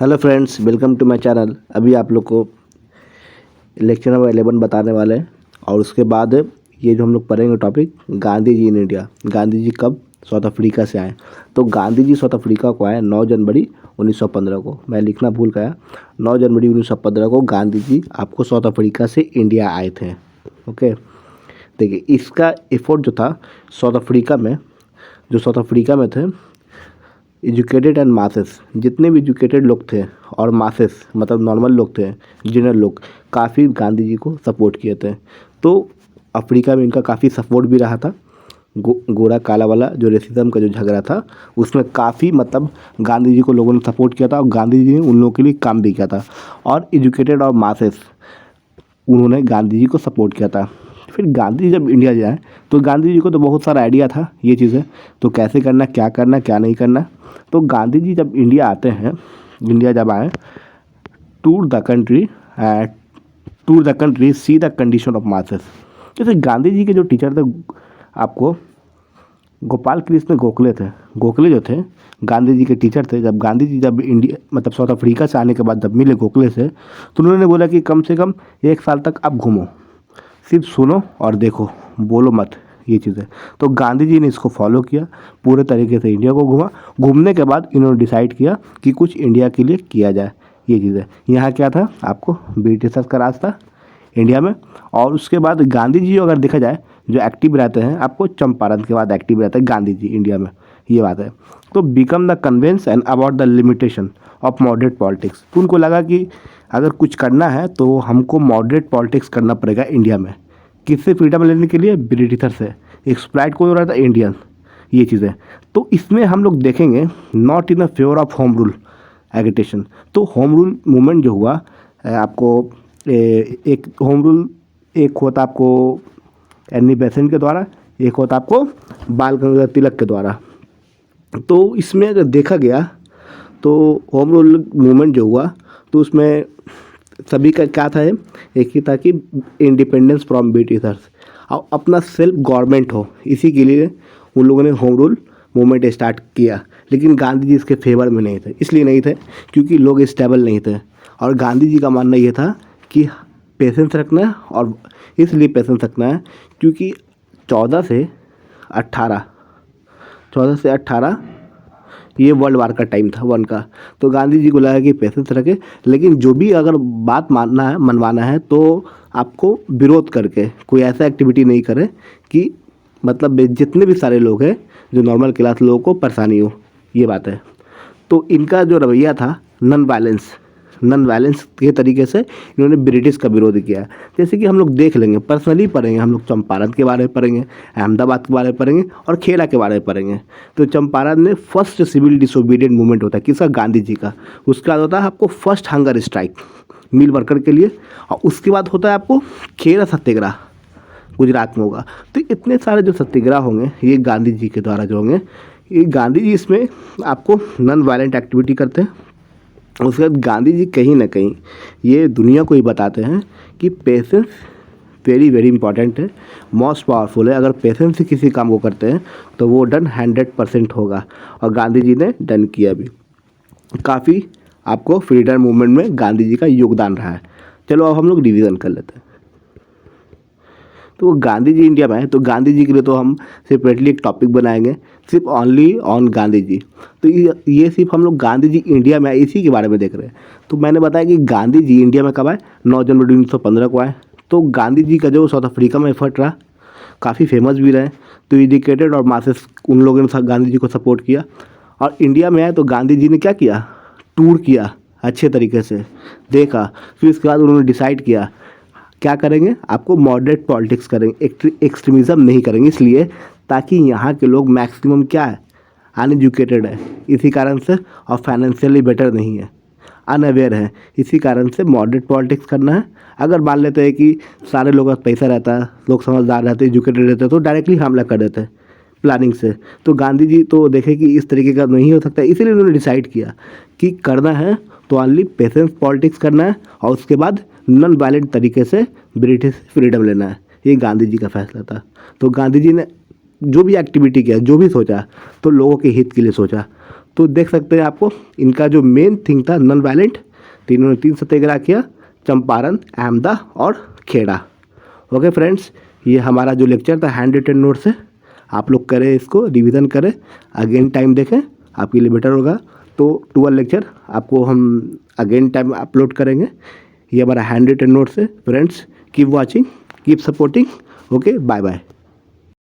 Hello friends, welcome to my channel. अभी आप लोग को लेक्चर नंबर 11 बताने वाले हैं और उसके बाद ये जो हम लोग पढ़ेंगे topic Gandhi ji in India. Gandhi ji कब साउथ अफ्रीका से आए? तो गांधी जी साउथ अफ्रीका को आए 9 जनवरी 1915 को। मैं लिखना भूल गया, 9 जनवरी 1915 को गांधी जी आपको साउथ अफ्रीका से इंडिया आए थे। ओके, देखिए इसका एफर्ट जो था साउथ अफ्रीका में थे, एजुकेटेड एंड मासेस, जितने भी एजुकेटेड लोग थे और मासेस मतलब नॉर्मल लोग थे, जनरल लोग, काफ़ी गांधी जी को सपोर्ट किए थे। तो अफ्रीका में इनका काफ़ी सपोर्ट भी रहा था। गोरा काला वाला जो रेसिज्म का जो झगड़ा था उसमें काफ़ी मतलब गांधी जी को लोगों ने सपोर्ट किया था और गांधी जी ने उन लोगों के लिए काम भी किया था। और एजुकेटेड और मासेस उन्होंने गांधी जी को सपोर्ट किया था। फिर गांधी जी जब इंडिया जाए तो गांधी जी को तो बहुत सारा आइडिया था ये चीज़ें, तो कैसे करना, क्या नहीं करना। तो गांधी जी जब इंडिया आते हैं, इंडिया जब आए, tour the country see the condition of masses. जैसे गांधी जी के जो टीचर थे आपको गोपाल कृष्ण गोखले थे। गोखले जो थे गांधी जी के टीचर थे। जब गांधी जी जब इंडिया मतलब साउथ अफ्रीका से आने के बाद जब मिले गोखले से, तो उन्होंने बोला कि कम से कम 1 साल तक आप घूमो, सिर्फ सुनो और देखो, बोलो मत, ये चीज़ें। तो गांधी जी ने इसको फॉलो किया, पूरे तरीके से इंडिया को घूमा। घूमने के बाद इन्होंने डिसाइड किया कि कुछ इंडिया के लिए किया जाए। ये चीज़ें यहाँ क्या था, आपको ब्रिटिशर्स का राज था इंडिया में। और उसके बाद गांधी जी अगर देखा जाए जो एक्टिव रहते हैं, आपको चंपारण के बाद एक्टिव रहते हैं गांधी जी इंडिया में, ये बात है। तो become the conveyance and about the limitation of moderate politics. तो उनको लगा कि अगर कुछ करना है तो हमको मॉडरेट पॉलिटिक्स करना पड़ेगा इंडिया में। किससे फ्रीडम लेने के लिए? ब्रिटिशर से। एक्सप्लॉइट कौन हो रहा था? इंडियन। ये चीज़ें तो इसमें हम लोग देखेंगे not in the favour of home rule agitation. तो होम रूल मूवमेंट जो हुआ आपको एक होम रूल, एक होता आपको एनी बेसेंट के द्वारा, एक होता आपको बाल गंगाधर तिलक के द्वारा। तो इसमें अगर देखा गया तो होम रूल मूवमेंट जो हुआ तो उसमें सभी का क्या था, एक ही था कि इंडिपेंडेंस फ्रॉम ब्रिटिशर्स और अपना सेल्फ गवर्नमेंट हो। इसी के लिए उन लोगों ने होम रूल मूवमेंट स्टार्ट किया। लेकिन गांधी जी इसके फेवर में नहीं थे। इसलिए नहीं थे क्योंकि लोग स्टेबल नहीं थे। और गांधी जी का मानना ये था कि पेशेंस रखना है, और इसलिए पेशेंस रखना है क्योंकि 14 से 18 ये वर्ल्ड वार का टाइम था, वन का। तो गांधी जी को लगा कि पेशेंस रखे, लेकिन जो भी अगर बात मानना है, मनवाना है, तो आपको विरोध करके कोई ऐसा एक्टिविटी नहीं करे कि मतलब जितने भी सारे लोग हैं जो नॉर्मल क्लास लोगों को परेशानी हो, ये बात है। तो इनका जो रवैया था नॉन वायलेंस के तरीके से इन्होंने ब्रिटिश का विरोध किया। जैसे कि हम लोग देख लेंगे, पर्सनली पढ़ेंगे, हम लोग चंपारण के बारे में पढ़ेंगे, अहमदाबाद के बारे में पढ़ेंगे और खेड़ा के बारे में पढ़ेंगे। तो चंपारण में फर्स्ट सिविल डिसोबीडियंट मूवमेंट होता है, किसका? गांधी जी का। उसके बाद होता है आपको first hunger strike mill worker के लिए, और उसके बाद होता है आपको खेड़ा सत्याग्रह, गुजरात में होगा। तो इतने सारे जो सत्याग्रह होंगे ये गांधी जी के द्वारा जो होंगे, ये गांधी जी इसमें आपको नॉन वायलेंट एक्टिविटी करते हैं। उसके बाद गांधी जी कहीं ना कहीं ये दुनिया को ही बताते हैं कि पेशेंस वेरी वेरी इंपॉर्टेंट है, मोस्ट पावरफुल है। अगर पेशेंस से किसी काम को करते हैं तो वो डन 100% होगा। और गांधी जी ने डन किया भी। काफ़ी आपको फ्रीडम मूवमेंट में गांधी जी का योगदान रहा है। चलो अब हम लोग रिवीजन कर लेते हैं। तो गांधी जी इंडिया में आए तो गांधी जी के लिए तो हम सेपरेटली एक टॉपिक बनाएंगे, सिर्फ ओनली ऑन गांधी जी। तो ये सिर्फ हम लोग गांधी जी इंडिया में आए इसी के बारे में देख रहे हैं। तो मैंने बताया कि गांधी जी इंडिया में कब आए? 9 जनवरी 1915 को आए। तो गांधी जी का जो साउथ अफ्रीका में एफर्ट रहा, काफ़ी फेमस भी रहे। तो एजुकेटेड और मासेस उन लोगों ने गांधी जी को सपोर्ट किया। और इंडिया में आए तो गांधी जी ने क्या किया? टूर किया, अच्छे तरीके से देखा। फिर उसके बाद उन्होंने डिसाइड किया क्या करेंगे, आपको मॉडरेट पॉलिटिक्स करेंगे, एक्सट्रीमिज़म नहीं करेंगे। इसलिए ताकि यहाँ के लोग मैक्सिमम क्या है, अनएजुकेटेड है इसी कारण से, और फाइनेंशियली बेटर नहीं है, अनअवेयर है। इसी कारण से मॉडरेट पॉलिटिक्स करना है। अगर मान लेते हैं कि सारे लोगों का पैसा रहता है, लोग समझदार रहते, एजुकेटेड रहते, तो डायरेक्टली हमला कर देते प्लानिंग से। तो गांधी जी तो देखे कि इस तरीके का नहीं हो सकता, इसीलिए उन्होंने डिसाइड किया कि करना है तो ओनली पेशेंस पॉलिटिक्स करना है, और उसके बाद नॉन वायलेंट तरीके से ब्रिटिश फ्रीडम लेना है। ये गांधी जी का फैसला था। तो गांधी जी ने जो भी एक्टिविटी किया, जो भी सोचा, तो लोगों के हित के लिए सोचा। तो देख सकते हैं आपको इनका जो मेन थिंग था नॉन वायलेंट, तीनों ने 3 सत्याग्रह किया, चंपारण, अहमदा और खेड़ा। ओके फ्रेंड्स, ये हमारा जो लेक्चर था हैंड रिटन नोट से, आप लोग करें, इसको रिवीजन करें, अगेन टाइम देखें, आपके लिए बेटर होगा। तो 12 लेक्चर आपको हम अगेन टाइम अपलोड करेंगे। ये हमारा हैंड रिटन नोट्स है friends. Keep watching, keep supporting. Okay, bye bye.